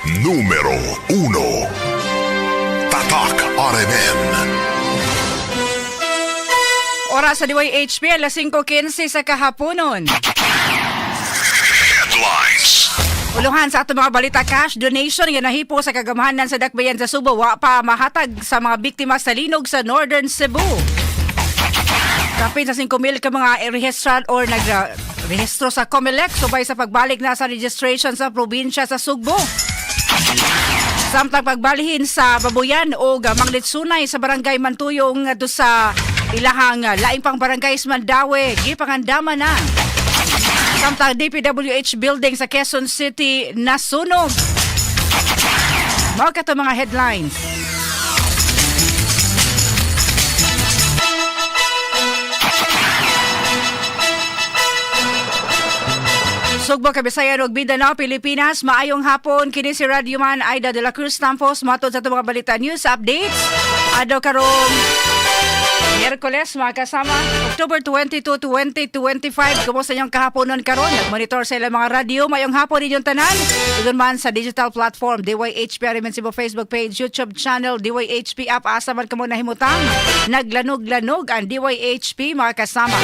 Numero 1. Tatak RMN. Oras sa DYHP, alas 5:15 sa kahaponon. Headlines. Uluhan sa ato mga balita, cash donation nga nahipo sa kagamhanan sa dakbayan sa Subo wa pa mahatag sa mga biktima sa linog sa Northern Cebu. Kapin sa 5,000 ka mga rehistral or nagrehistro sa COMELEC subay sa pagbalik na sa registration sa probinsya sa Sugbo. Samtang pagbalihin sa Babuyan o Manglitsunay sa barangay Mantuyong ngadto sa ilahang laing pang barangay Mandawe, gipangandama na. Samtang DPWH building sa Quezon City nasunog. Mga kato mga headlines. Sugbo, Kabisayan ug Mindanao, Pilipinas, maayong hapon. Kini si Radyoman Aida Tampus matod sa itong mga balita news updates. Adlaw karong Miyerkules, mga kasama, Oktobre 22, 2025. Kumusta niyong kahaponon karon? Nag-monitor sa ilang mga radyo. Mayong hapon ninyong tanan. Doon man sa digital platform, DYHP RMN Cebu Facebook page, YouTube channel, DYHP app. Asa man ka mo nahimutang. Naglanog-lanog ang DYHP, mga kasama.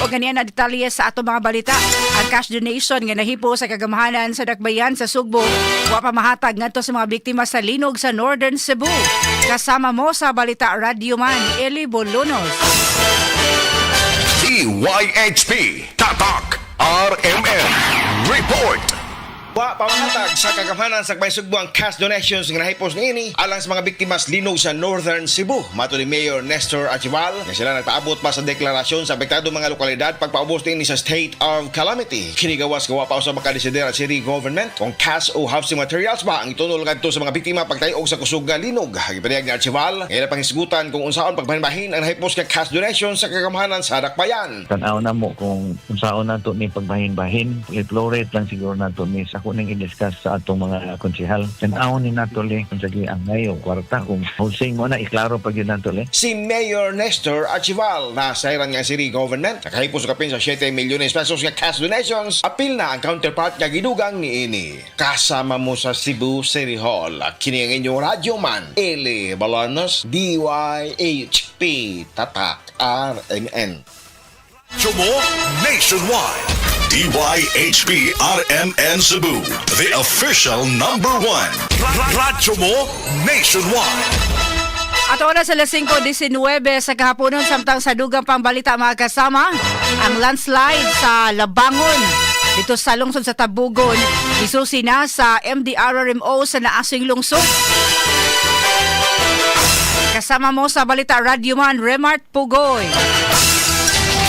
O ganyan na detalye sa ato mga balita. Ang cash donation nga nahipo sa kagamhanan sa dakbayan sa Sugbo. Wa pa mahatag ngadto sa mga biktima sa linog sa Northern Cebu. Kasama mo sa balita Radyoman, Elly, Bolonos. DYHP Tatak RMN Report. Wa pamahatag sa kagamhanan sa Kabayan Sugbo ang cash donations nga nahipos niini alang sa mga biktimas linog sa Northern Cebu. Mato ni Mayor Nestor Archival nga sila nagpaabot pa sa deklarasyon sa apektado mga lokalidad pagpaubos niini sa state of calamity. Kinigawas nga wa pa usab makadesider ang city government kung cash o housing materials ba ang itunol ngadto sa mga biktima pagtayog sa kusog nga linog. Gipanayag ni Archival nga pangisgutan kung unsaon pagbahin-bahin ang nahipos nga cash donations sa kagamhanan sa dakbayan. Tanaw na mo kung unsaon nato ni pagbahin-bahin, i-florate lang siguro nato ni sa kuning i-discuss sa atong mga konsehal. Tanaw ni nato li kung sagi ang ngayong kwarta kung housing mo na iklaro pag yun nato li. Si Mayor Nestor Archival na sayran nga city government nakahipos sa kapin sa 7 milyones pesos nga cash donations. Apil na ang counterpart nga gidugang ni ini. Kasama mo sa Cebu City Hall kini ang inyong radyoman Elly Bolonos, DYHP Tatak RMN. Sumo Nationwide. DYHP RMN Cebu, the official number 1. Radyomo Nationwide. At oras sa 5:19 sa kahaponon, samtang sa dugang pang balita mga kasama, ang landslide sa Labangon dito sa lungsod sa Tabugon, isusi na sa MDRRMO sa naasing lungsod. Kasama mo sa balita Radyoman Raymart, Pogoy.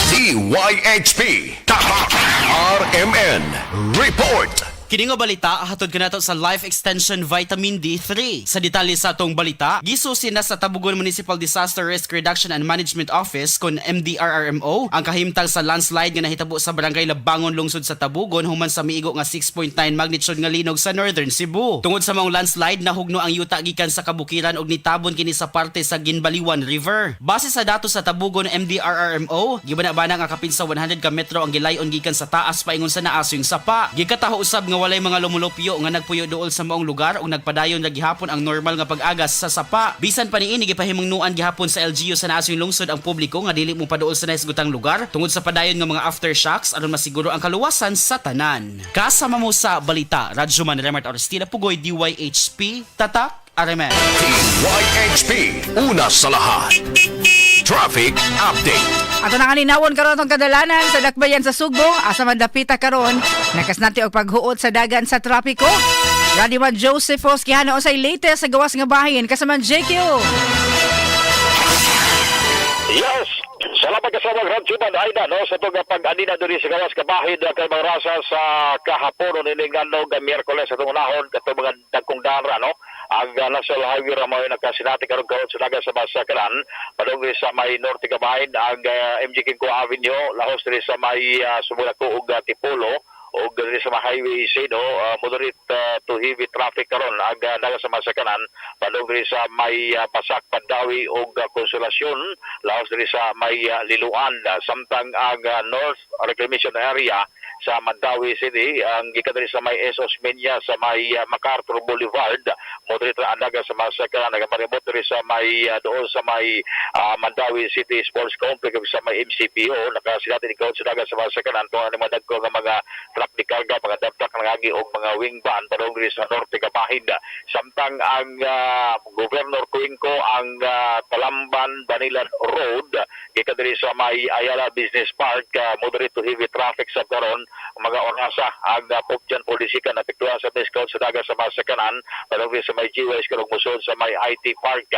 DYHP Tatak RMN Report. Kini nga balita hatod kanato sa Life Extension Vitamin D3. Sa detalye sa atong balita, gisusi na sa Tabugon Municipal Disaster Risk Reduction and Management Office kon MDRRMO ang kahimtang sa landslide nga nahitabo sa barangay Labangon lungsod sa Tabugon human sa miigo nga 6.9 magnitude nga linog sa Northern Cebu. Tungod sa maong landslide nahugno ang yuta gikan sa kabukiran og nitabon kini sa parte sa Ginbaliwan River. Base sa datos sa Tabugon MDRRMO, gibana-bana nga kapin sa 100 ka metro ang gilayon gikan sa taas paingon sa naasong sapa. Gikataho usab nga walay mga lumulupyo nga nagpuyo duol sa maong lugar ug nagpadayon na gihapon ang normal nga pag-agas sa sapa. Bisan pa niini gipahimungnuan gihapon sa LGU sa naasong lungsod ang publiko nga dili mo paduol sa naisgutang lugar tungod sa padayon nga mga aftershocks aron masiguro ang kaluwasan sa tanan. Kasama mo sa balita Radyoman Raymart Pogoy, DYHP Tatak RMN. DYHP una sa lahat. Traffic Update. Ato na nga ninawon karon tong kadalanan sa dakbayan sa Sugbo, asa man dapita karon, nakas nati og paghuot sa dagan sa trapiko. Radyoman Joseph Oskihano sa latest sa gawas nga bahin kasama JQ. Yes, salamat kasama Radyoman Aida no sa itong pag-anina doon sa gawas kabahid kay mga rasa sa kahapon ni Lingano ga Miyerkules sa itong unahon katong mga dagkong dara no. Ang National Highway Ramaw nakasinati karon sa dagat sa Basakaran padung sa may norte kabahin ang MG Kinko Avenue lahos diri sa may Sumulako ug Tipolo o diri sa mga highway no, moderate to heavy traffic karon aga daga sa masakanan padung diri sa may Pasak, Pandawi o Konsolasyon laos diri sa may Liloan samtang aga North Reclamation Area sa Mandawi City ang gikadiri sa may Esos Minya sa may MacArthur Boulevard moderate ra andaga sa masakanan nagamaribot diri sa may doon sa may Mandawi City Sports Complex sa may MCPO nakasilati ikaw sa daga sa masakanan to ang mga dagko nga mga truck ni karga mga dump truck ngagi og mga wing van padung diri sa norte Kapahid samtang ang Governor Cuenco ang Talamban Banilan Road gikadiri sa may Ayala Business Park moderate to heavy traffic sa karon mga orasa ang Popjan Polisikan apektuhan sa discount sa daga sa masakanan padung diri sa may GWS karong musod sa may IT Park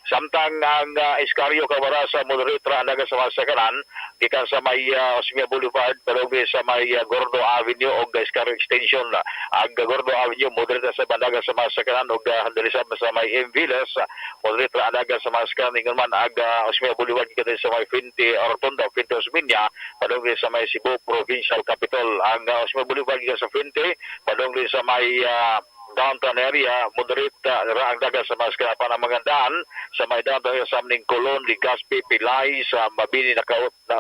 samtang ang Escario Cabarasa moderate ra daga sa masakanan gikan sa may Osmia Boulevard padung diri sa may Gordo Avenue o Escario Extension ang Gordo Avenue moderate sa bandaga sa masakanan o diri sa may Envilas moderate ra daga sa masakanan ingon man ang Osmia Boulevard gikan sa may Finti Rotonda Finti Osminia padung diri sa may Cebu Provincial Capital ang Osmia Boulevard gikan sa Finti padung diri sa may downtown area moderate ra ang daga sa masakanan pa na magandaan sa may downtown area sa Amning Colon, Legazpi, Pilay sa Mabini na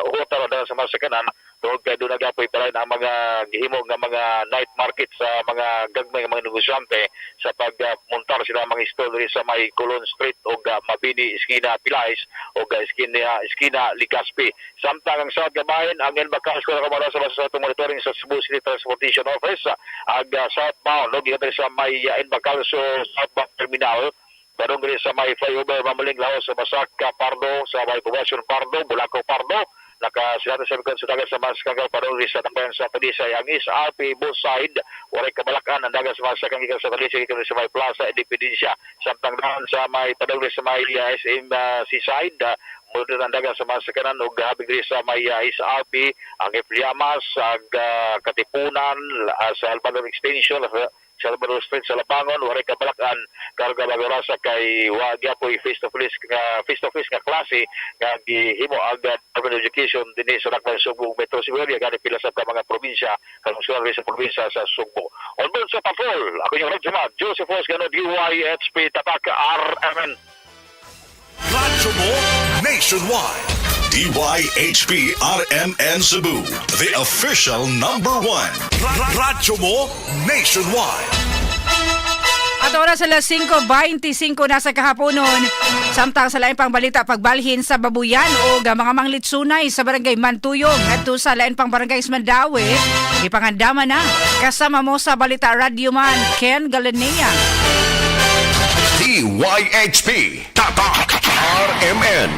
utar daga sa masakanan tungod kay doon nagapoy pala ang mga gihimo nga mga night market sa mga gagmay mga negosyante sa pagmuntar sila mga store sa may Colon Street o Mabini Esquina Pilais o Esquina Legazpi samtang ang South Gabayan ang Enbakas ko na kamara sa monitoring sa Cebu City Transportation Office ang southbound no gikan sa may Enbakalso southbound terminal padung diri sa may flyover mamaling laos sa Basaka Pardo sa may Poblacion Pardo Bulaco Pardo nakasilata sa bikon sa dagat sa Maskagal padung diri sa tambayan sa Talisay ang SRP both side walay kabalakan ang dagat sa Maskagal gikan sa Talisay gikan sa may Plaza Independencia samtang daan sa may padung diri sa may SM Seaside moderate ang dagat sa masakanan ug habig diri sa may SRP ang Ifliamas ang Katipunan sa Albanor Extension sa Salvador Street sa Lapangon waray kabalakan karga bagorasa kay wa gyapoy face to face nga klase nga gihimo agad urban education dinhi sa Dakbayan Subo Metro Cebu gani pila sa mga probinsya kanang sa probinsya sa Subo. On sa patrol ako yung Radyoman Joseph Osgano DYHP RMN Radyo mo nationwide. DYHP RMN Cebu, the official #1. Radyo mo nationwide. At oras sa 5:25 na sa kahaponon, samtang sa lain pang balita pagbalhin sa babuyan o mga manglitsunay sa barangay Mantuyong at sa lain pang barangay Mandawi, ipangandama na kasama mo sa balita Radyoman Khen Galinea. DYHP RMN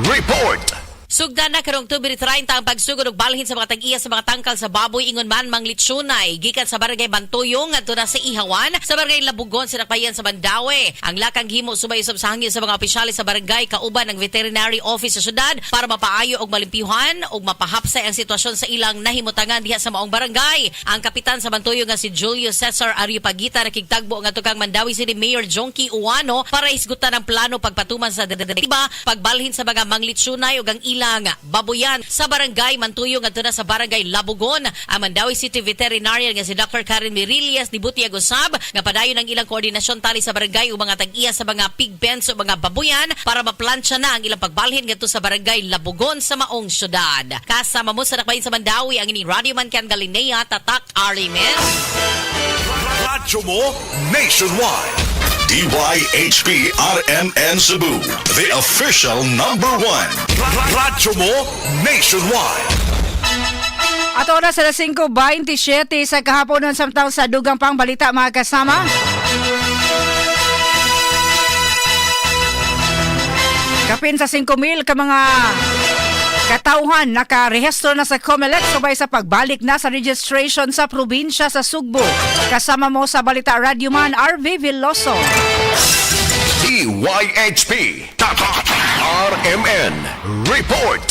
Report. Sugdan na karong Oktobre 30 ang pagsugod og balhin sa mga tag-iya sa mga tangkal sa baboy ingon man manglitsunay gikan sa barangay Bantuyong ngadto na sa Ihawan sa barangay Labugon sa Dakbayan sa Mandawi. Ang lakang himo subay usab sa hangin sa mga opisyales sa barangay kauban ng veterinary office sa syudad para mapaayo og malimpyuhan og mapahapsay ang sitwasyon sa ilang nahimutangan diha sa maong barangay. Ang kapitan sa Bantuyong nga si Julio Cesar Ariupagita nakigtagbo nga tukang Mandawi City Mayor Jonky Uwano para isgutan ang plano pagpatuman sa direktiba pagbalhin sa mga manglitsunay ug ang ilang babuyan sa barangay Mantuyong ngadto na sa barangay Labugon. Ang Mandawi City Veterinarian nga si Dr. Karen Mirillas ni Butiag usab nga padayon ang ilang koordinasyon tali sa barangay ug mga tag-iya sa mga pig pens o mga babuyan para maplansya na ang ilang pagbalhin ngadto sa barangay Labugon sa maong syudad. Kasama mo sa Dakbayan sa Mandawi ang ini Radyoman Galinea tatak RMN. Radyo mo nationwide. DYHP RMN Cebu, the official #1. Radyo mo nationwide. At oras sa 5:27 sa kahaponon samtang sa dugang pang balita mga kasama. Kapin sa 5,000 ka mga katauhan nakarehistro na sa COMELEC subay sa pagbalik na sa registration sa probinsya sa Sugbo. Kasama mo sa balita Radyoman Arvie Veloso. DYHP RMN Report.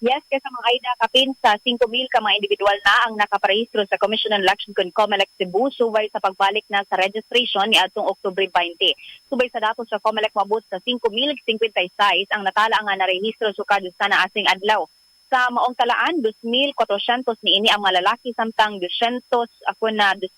Yes, kasama Aida kapin sa 5,000 ka mga individual na ang nakaparehistro sa Commission on Election con COMELEC Cebu subay sa pagbalik na sa registration ni atong Oktobre 20. Subay sa datos sa COMELEC mabot sa 5,056 ang natala nga narehistro sukad sa naasing adlaw. Sa maong talaan, 2,400 niini ang mga lalaki samtang 2,600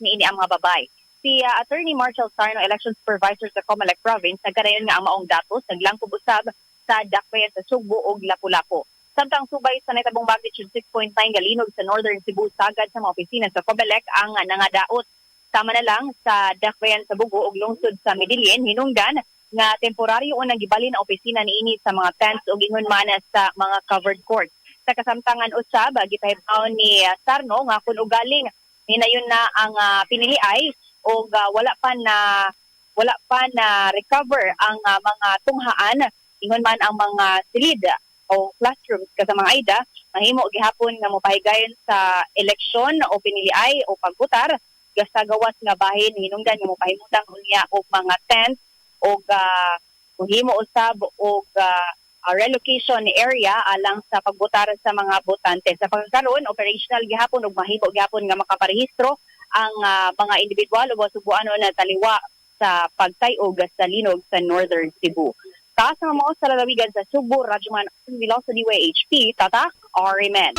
niini ang mga babae. Si Attorney Marshall Sarno, Election Supervisor sa Comelec Province, nagkarayon nga ang maong datos, naglangkob usab sa dakbayan sa Sugbo ug Lapu-Lapu. Samtang subay sa natabong magnitude 6.9 galinog sa Northern Cebu, sagad sa mga opisina sa Comelec ang nangadaot. Sama na lang sa dakbayan sa Bugo ug lungsod sa Medellin, hinungdan nga temporaryo unang gibalin na opisina niini sa mga tents ug ingon man sa mga covered courts. Sa kasamtangan usab, gipahibaw ni Sarno nga kung ugaling hinayon na ang piniliay o wala pa na recover ang mga tunghaan, ingon man ang mga silid o classrooms kasama Aida, mahimo gihapon nga mopahigayon sa eleksyon o piniliay o pagbutar gasta gawas nga bahin, hinungdan nga mopahimutang unya og mga tent o himo usab og relocation area alang sa pagbotar sa mga botante. Sa pagkaroon, operational gihapon ug mahimo gihapon nga makaparehistro ang mga individual o subuano na taliwa sa pagtayog sa linog sa Northern Cebu. Taas nga mo sa lalawigan sa Cebu, Radyoman Veloso DYHP, Tata, RMN.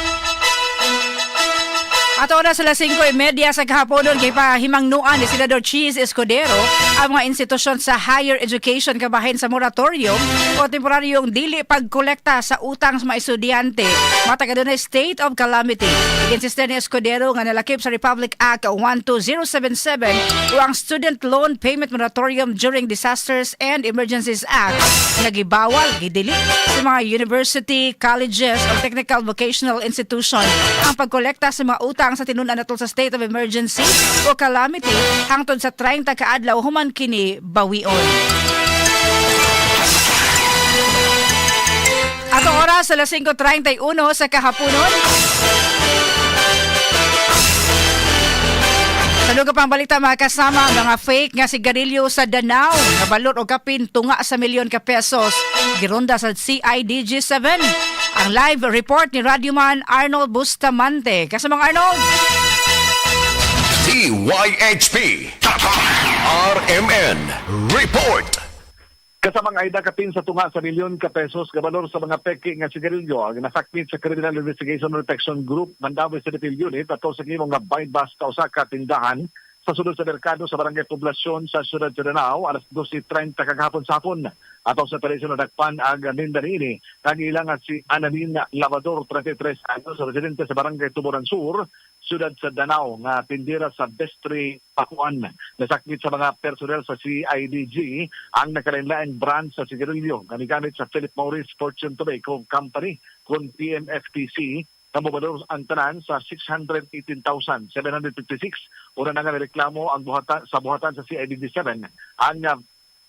At oras sa 5:30 sa kahaponon kay pahimangnuan ni Senador Cheese Escudero ang mga institusyon sa higher education kabahin sa moratorium o temporaryong dili pagkolekta sa utang sa mga estudyante matag adunay state of calamity. Iginsiste ni Escudero nga nalakip sa Republic Act 12077 o ang Student Loan Payment Moratorium during Disasters and Emergencies Act nga gibawal gidili sa mga university, colleges o technical vocational institution ang pagkolekta sa mga utang sa tinunan natol sa state of emergency o calamity hangtod sa 30 ka adlaw human kini bawion. Ato oras sa 5:31 sa kahaponon. Sa lugar pang balita mga kasama, mga fake nga sigarilyo sa Danao, nabalot o kapin tunga sa milyon ka pesos, gironda sa CIDG 7. Ang live report ni Radyoman Arnold Bustamante. Kasamang Arnold. DYHP RMN Report. Kasamang Aida kapin sa tunga sa milyon ka pesos kabalor sa mga peke nga sigarilyo ang nasakmit sa Criminal Investigation and Protection Group Mandawi City Unit ato sa gimong nga bypass ka usa ka tindahan sa sulod sa merkado sa barangay Poblasyon sa Siyudad sa Danao alas 12:30 kagahapon sa hapon. Ato sa operasyon na dakpan ang nindanini kagilangan si Ananin Lavador 33 anos residente sa barangay Tuboran Sur, Siyudad sa Danao nga tindira sa Bestri Pakuan. Nasakmit sa mga personnel sa CIDG ang nakalain-laing brand sa sigarilyo nga nigamit sa Philip Morris Fortune Tobacco Company kung PMFTC. Namubador ang tanan sa 618,756. Una na nga reklamo ang sa buhatan sa CIDG-7 ang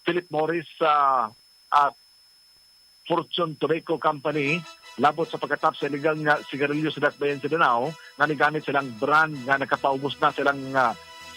Philip Morris Fortune Tobacco Company labot sa pagkatap sa illegal nga sigarilyo sa Dakbayan sa Danao nga nigamit silang brand nga nakapaubos na silang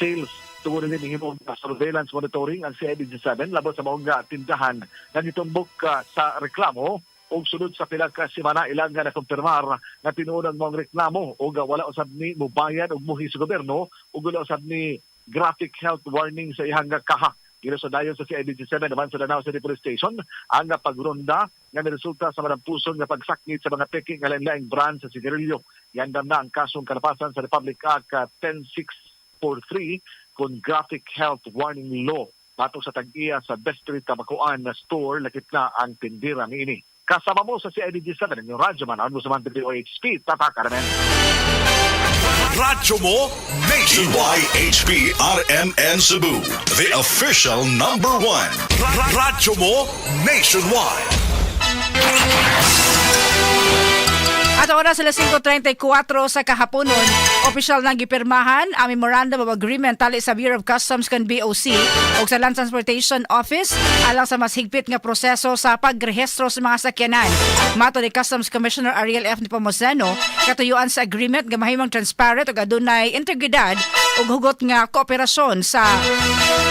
sales tungod din himo surveillance monitoring ang CIDG-7 labot sa mga tindahan nga nitumbok sa reklamo og sunod sa pila ka semana ilang nga nakumpirmar nga tinuod ang mga reklamo og wala usab ni mobayad og muhi sa gobyerno ug wala usab ni graphic health warning sa ihang kaha. Gino sa dayon sa CIDG-7 naman sa Danao City Police Station ang pagronda nga niresulta sa madampuson nga pagsakmit sa mga peke nga lain-laing brand sa sigarilyo. Yandam na ang kasong kalapasan sa Republic Act 10643 kung graphic health warning law. Batok sa tag-iya sa Bestri Tabacoan na store lakip na ang tindira niini. Kasama mo sa CIDG-7 yung Radyoman Aida Tampus DYHP Karmen. Radyo mo DYHP RMN Cebu, the official #1. Radyo mo nationwide. At oras sa 5:34 sa kahaponon, opisyal nang gipirmahan ang Memorandum of Agreement tali sa Bureau of Customs kan BOC o sa Land Transportation Office alang sa mas higpit nga proseso sa pagrehistro sa mga sakyanan. Mato ni Customs Commissioner Ariel F. Nepomuceno, katuyuan sa agreement nga mahimong transparent ug adunay integridad ug hugot nga kooperasyon sa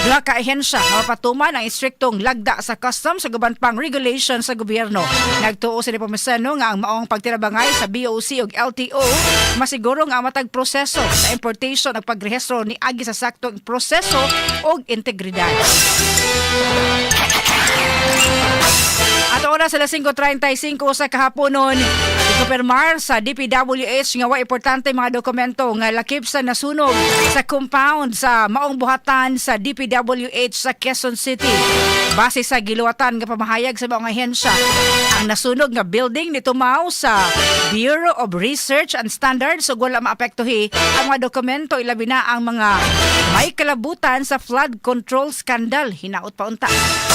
duha ka ahensya nga mapatuman ang istriktong lagda sa customs sa guban pang regulation sa gobyerno. Nagtuo si Nepomuceno nga ang maong pagtirabangay sa BOC ug LTO masiguro nga matag proseso sa importation ug pagrehistro ni agi sa saktong proseso ug integridad. At oras sa 5:35 sa kahaponon, ikupermar sa DPWH nga wa importante mga dokumento nga lakip sa nasunog sa compound sa maong buhatan sa DPWH sa Quezon City. Base sa giluwatan nga pamahayag sa mga ahensya, ang nasunog nga building ni tumaw sa Bureau of Research and Standards ug wala maapektuhi ang mga dokumento ilabi na ang mga may kalabutan sa flood control scandal. Hinaot pa unta.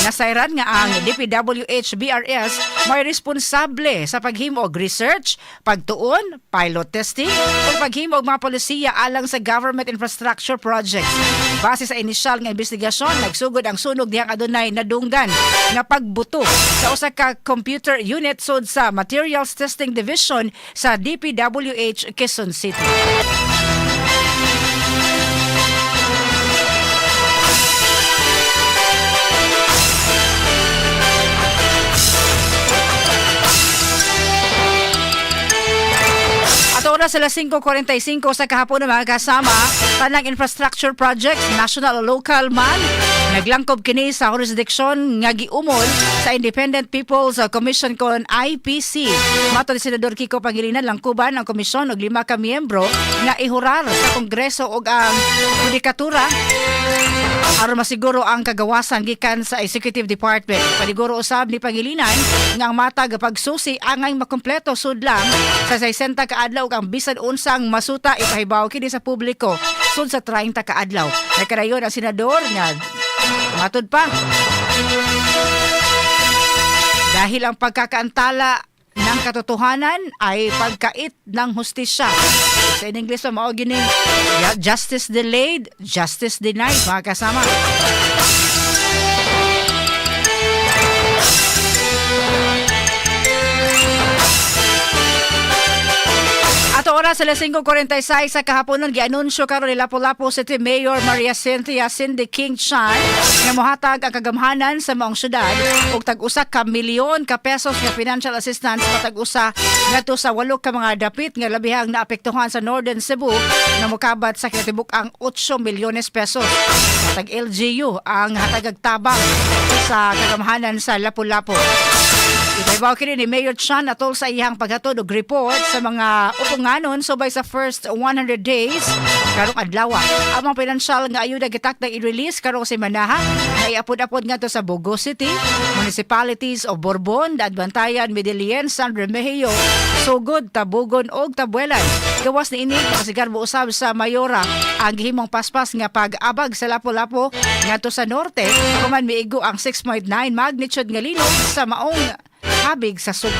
Nasayran nga ang DPWH BRS may responsable sa paghimo og research, pagtuon, pilot testing ug paghimo og mga polisiya alang sa government infrastructure projects. Base sa inisyal nga investigasyon, nagsugod ang sunog dihang adunay nadunggan nga pagbuto sa usa ka computer unit sud sa Materials Testing Division sa DPWH Quezon City. At oras sa 5:45 sa kahapon ng mga kasama, tanang infrastructure projects, national o local man, naglangkob kini sa jurisdiction nga giumol sa Independent People's Commission kon IPC. Matod ni Senador Kiko Pangilinan, langkuban ang komisyon og 5 ka miyembro nga ihurar sa Kongreso og ang judikatura aron masiguro ang kagawasan gikan sa Executive Department. Paniguro usab ni Pangilinan nga ang matag pagsusi angay makompleto sud lang sa 60 ka adlaw ang bisan unsang masuta ipahibaw kini sa publiko sud sa 30 ka adlaw. Nagkadayon ang senador nga matud pa dahil ang pagkakaantala ng katotohanan ay pagkait ng hustisya. Sa English pa mao gini, justice delayed, justice denied, mga kasama. At oras sa 5:46 sa kahaponon, gianunsyo karon ni Lapu-Lapu City Mayor Maria Cynthia Cindy King Chan nga mohatag ang kagamhanan sa maong syudad og tag-usa ka milyon ka pesos nga financial assistance matag-usa ngadto sa 8 ka mga dapit nga labihang naapektuhan sa Northern Cebu nga mokabat sa kinatibuk-ang 8 milyones pesos. Tag LGU ang hatagag tabang sa kagamhanan sa Lapu-Lapu. Ibabaw kini ni Mayor Chan atol sa iyang paghatod og report sa mga upunganon subay sa first 100 days karong adlawa. Ang mga pinansyal nga ayuda gitakdang i-release karong semanaha nga iapod-apod ngadto sa Bogo City, municipalities of Borbon, Daadbantayan, Medellin, San Remigio, Sugod, Tabugon ug Tabuelan. Gawas ni ini masigar usab sa Mayora ang gihimong paspas nga pag-abag sa Lapu-Lapu ngadto sa norte human miigo ang 6.9 magnitude nga linog sa maong habig sa Subo.